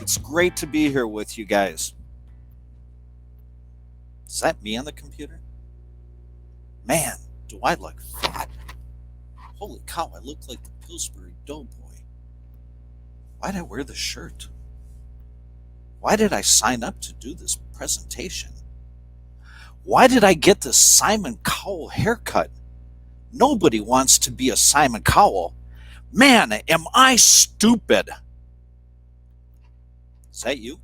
It's great to be here with you guys. Is that me on the computer? Man, do I look fat? Holy cow, I look like the Pillsbury Doughboy. Why did I wear the shirt? Why did I sign up to do this presentation? Why did I get this Simon Cowell haircut? Nobody wants to be a Simon Cowell. Man, am I stupid? Is that you?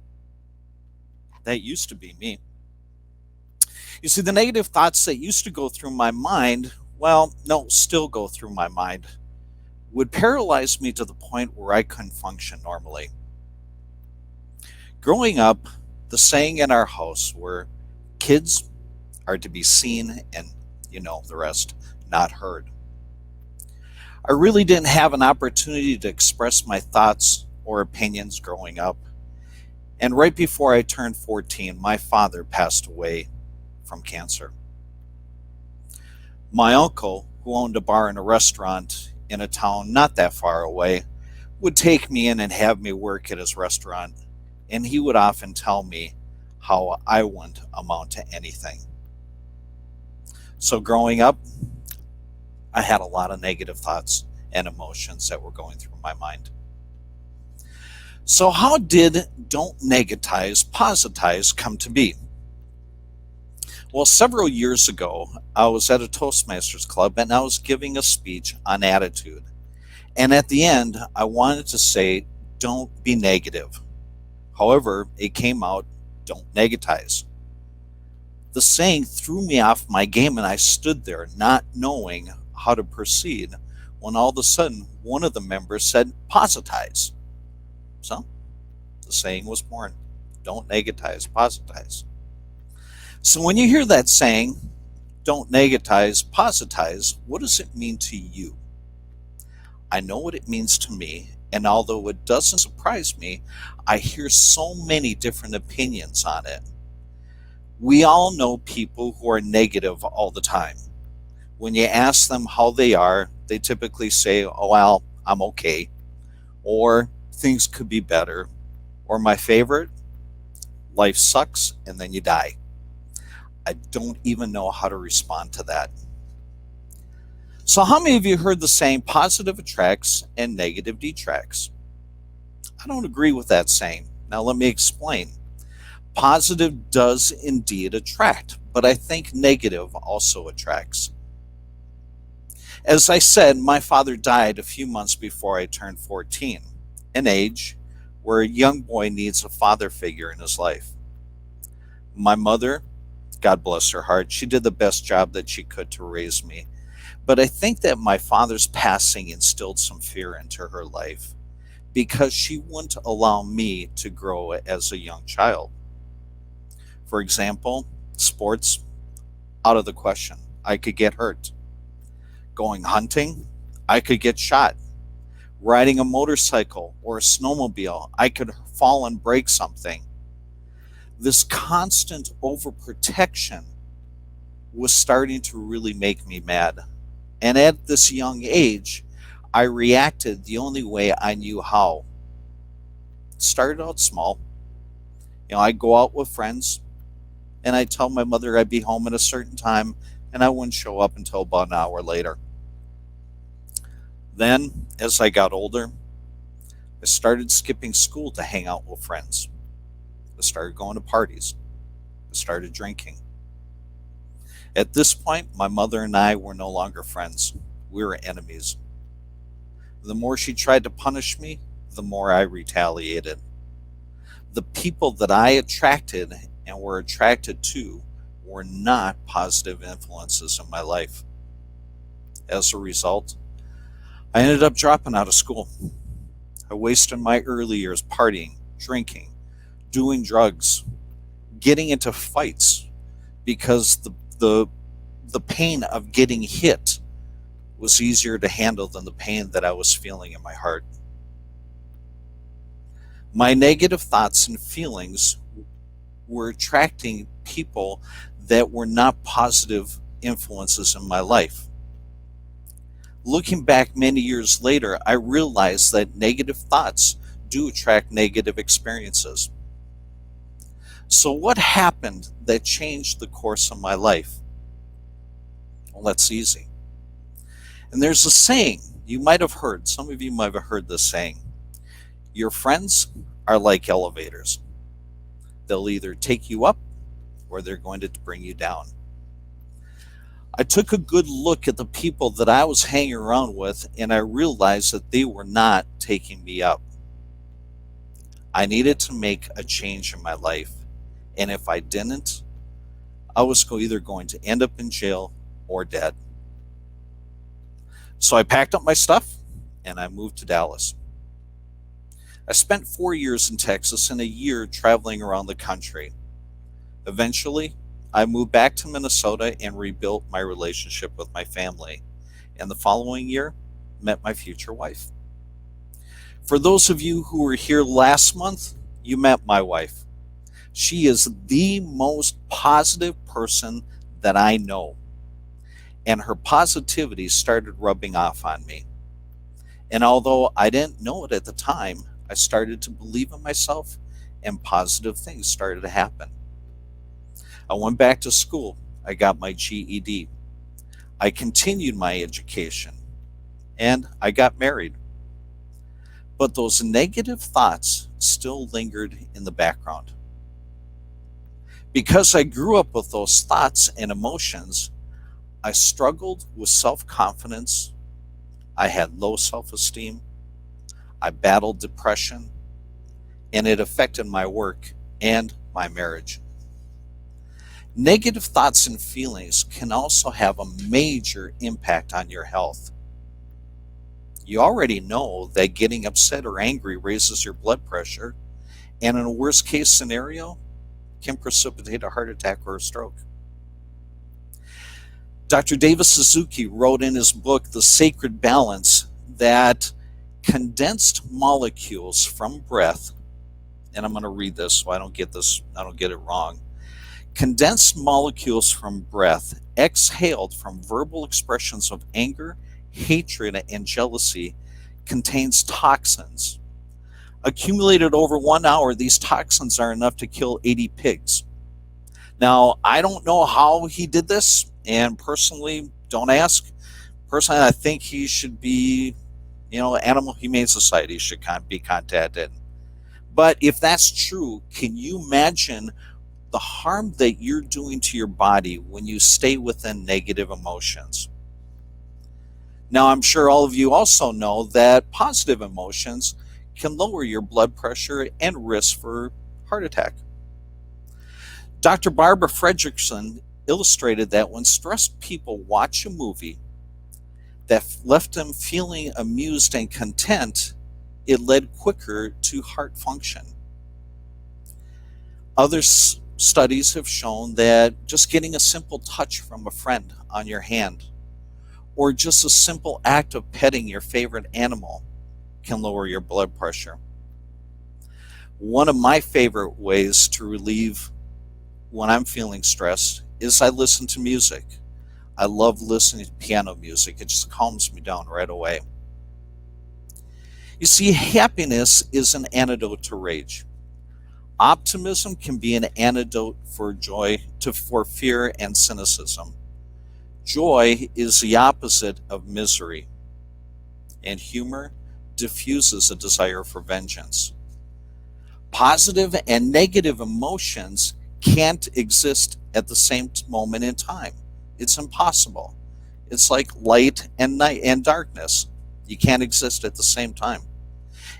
That used to be me. You see, the negative thoughts that used to go through my mind, still go through my mind, would paralyze me to the point where I couldn't function normally. Growing up, the saying in our house were, kids are to be seen and, the rest, not heard. I really didn't have an opportunity to express my thoughts or opinions growing up. And right before I turned 14, my father passed away from cancer. My uncle, who owned a bar and a restaurant in a town not that far away, would take me in and have me work at his restaurant, and he would often tell me how I wouldn't amount to anything. So growing up, I had a lot of negative thoughts and emotions that were going through my mind. So how did Don't Negatize Positize come to be? Well, several years ago, I was at a Toastmasters club and I was giving a speech on attitude. And at the end, I wanted to say, don't be negative. However, it came out, don't negatize. The saying threw me off my game and I stood there not knowing how to proceed when all of a sudden one of the members said, positize. So the saying was born, don't negatize, positize. So when you hear that saying, don't negatize, positize, what does it mean to you? I know what it means to me, and although it doesn't surprise me, I hear so many different opinions on it. We all know people who are negative all the time. When you ask them how they are, they typically say, oh, well, I'm okay, or things could be better, or my favorite, life sucks and then you die. I don't even know how to respond to that. So how many of you heard the saying positive attracts and negative detracts? I don't agree with that saying. Now let me explain. Positive does indeed attract, but I think negative also attracts. As I said, my father died a few months before I turned 14, an age where a young boy needs a father figure in his life. My mother, God bless her heart, she did the best job that she could to raise me. But I think that my father's passing instilled some fear into her life because she wouldn't allow me to grow as a young child. For example, sports, out of the question. I could get hurt. Going hunting, I could get shot. Riding a motorcycle or a snowmobile, I could fall and break something. This constant overprotection was starting to really make me mad. And at this young age, I reacted the only way I knew how. It started out small. I'd go out with friends, and I'd tell my mother I'd be home at a certain time, and I wouldn't show up until about an hour later. Then, as I got older, I started skipping school to hang out with friends. I started going to parties. I started drinking. At this point, my mother and I were no longer friends. We were enemies. The more she tried to punish me, the more I retaliated. The people that I attracted and were attracted to were not positive influences in my life. As a result, I ended up dropping out of school. I wasted my early years partying, drinking, doing drugs, getting into fights because the pain of getting hit was easier to handle than the pain that I was feeling in my heart. My negative thoughts and feelings were attracting people that were not positive influences in my life. Looking back many years later, I realized that negative thoughts do attract negative experiences. So what happened that changed the course of my life? Well, that's easy. And there's a saying you might have heard, some of you might have heard this saying, your friends are like elevators. They'll either take you up or they're going to bring you down. I took a good look at the people that I was hanging around with, and I realized that they were not taking me up. I needed to make a change in my life, and if I didn't, I was either going to end up in jail or dead. So I packed up my stuff and I moved to Dallas. I spent 4 years in Texas and a year traveling around the country. Eventually, I moved back to Minnesota and rebuilt my relationship with my family. And the following year, met my future wife. For those of you who were here last month, you met my wife. She is the most positive person that I know. And her positivity started rubbing off on me. And although I didn't know it at the time, I started to believe in myself and positive things started to happen. I went back to school. I got my GED. I continued my education. And I got married. But those negative thoughts still lingered in the background. Because I grew up with those thoughts and emotions, I struggled with self-confidence. I had low self-esteem. I battled depression, and it affected my work and my marriage. Negative thoughts and feelings can also have a major impact on your health. You already know that getting upset or angry raises your blood pressure, and in a worst case scenario, can precipitate a heart attack or a stroke. Dr. David Suzuki wrote in his book, The Sacred Balance, that condensed molecules from breath, and I'm going to read this so I don't get it wrong. Condensed molecules from breath exhaled from verbal expressions of anger, hatred, and jealousy contains toxins. Accumulated over 1 hour, these toxins are enough to kill 80 pigs. Now, I don't know how he did this, and personally, don't ask. Personally, I think he should be, Animal Humane Society should be contacted. But if that's true, can you imagine the harm that you're doing to your body when you stay within negative emotions? Now, I'm sure all of you also know that positive emotions can lower your blood pressure and risk for heart attack. Dr. Barbara Fredrickson illustrated that when stressed people watch a movie that left them feeling amused and content, it led quicker to heart function. Other studies have shown that just getting a simple touch from a friend on your hand, or just a simple act of petting your favorite animal, can lower your blood pressure. One of my favorite ways to relieve when I'm feeling stressed is I listen to music. I love listening to piano music. It just calms me down right away. You see, happiness is an antidote to rage. Optimism can be an antidote for for fear and cynicism. Joy is the opposite of misery. And humor diffuses a desire for vengeance. Positive and negative emotions can't exist at the same moment in time. It's impossible. It's like light and night and darkness. You can't exist at the same time.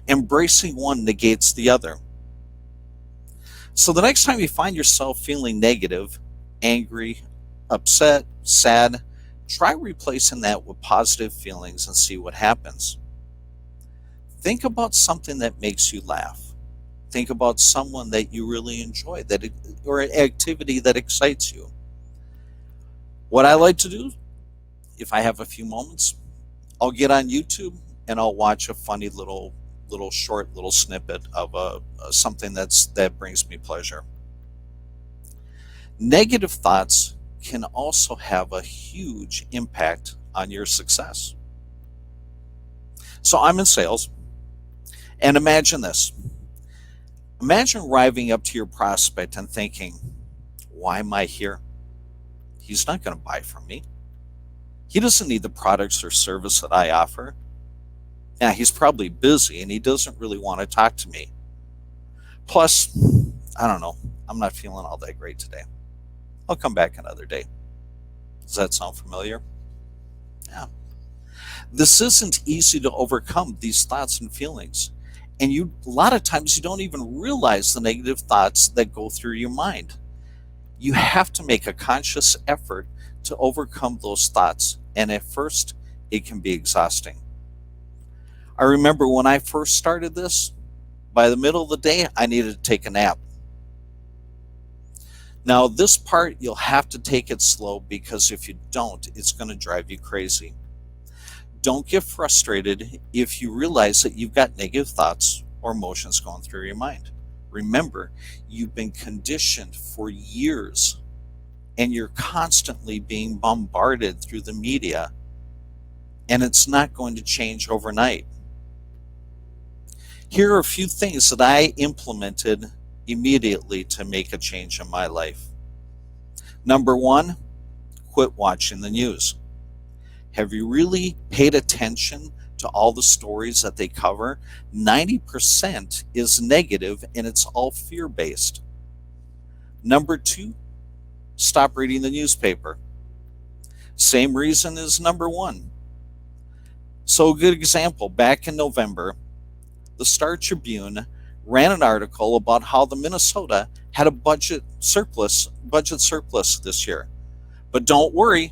Embracing one negates the other. So the next time you find yourself feeling negative, angry, upset, sad, try replacing that with positive feelings and see what happens. Think about something that makes you laugh. Think about someone that you really enjoy, or an activity that excites you. What I like to do, if I have a few moments, I'll get on YouTube and I'll watch a funny little short snippet of something that brings me pleasure. Negative thoughts can also have a huge impact on your success. So I'm in sales, And imagine this. Imagine arriving up to your prospect and thinking, why am I here? He's not going to buy from me. He doesn't need the products or service that I offer. Yeah, he's probably busy and he doesn't really want to talk to me. Plus, I don't know, I'm not feeling all that great today. I'll come back another day. Does that sound familiar? Yeah. This isn't easy to overcome, these thoughts and feelings. And a lot of times you don't even realize the negative thoughts that go through your mind. You have to make a conscious effort to overcome those thoughts. And at first, it can be exhausting. I remember when I first started this, by the middle of the day, I needed to take a nap. Now, this part, you'll have to take it slow because if you don't, it's going to drive you crazy. Don't get frustrated if you realize that you've got negative thoughts or emotions going through your mind. Remember, you've been conditioned for years and you're constantly being bombarded through the media, and it's not going to change overnight. Here are a few things that I implemented immediately to make a change in my life. Number one, quit watching the news. Have you really paid attention to all the stories that they cover? 90% is negative and it's all fear-based. Number two, stop reading the newspaper. Same reason as number one. So a good example, back in November, the Star Tribune ran an article about how the Minnesota had a budget surplus this year. But don't worry,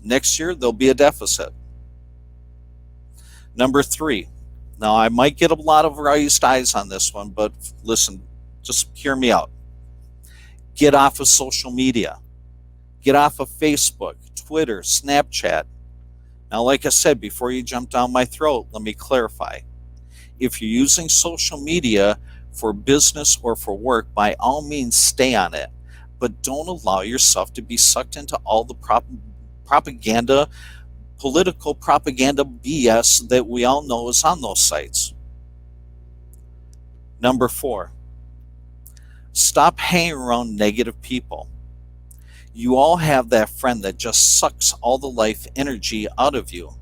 next year there'll be a deficit. Number three, now I might get a lot of raised eyes on this one, but listen, just hear me out. Get off of social media. Get off of Facebook, Twitter, Snapchat. Now, like I said, before you jump down my throat, let me clarify. If you're using social media for business or for work, by all means stay on it. But don't allow yourself to be sucked into all the propaganda, political propaganda BS that we all know is on those sites. Number four, stop hanging around negative people. You all have that friend that just sucks all the life energy out of you.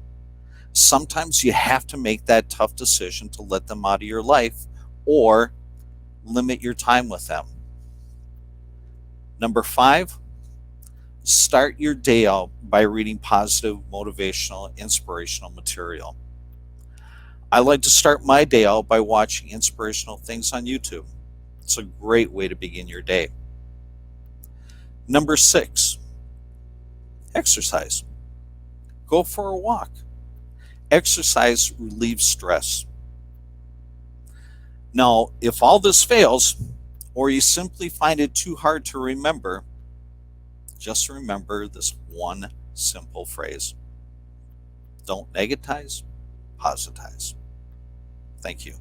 Sometimes you have to make that tough decision to let them out of your life or limit your time with them. Number five, start your day out by reading positive, motivational, inspirational material. I like to start my day out by watching inspirational things on YouTube. It's a great way to begin your day. Number six, exercise. Go for a walk. Exercise relieves stress. Now, if all this fails, or you simply find it too hard to remember, just remember this one simple phrase. Don't negatize, positize. Thank you.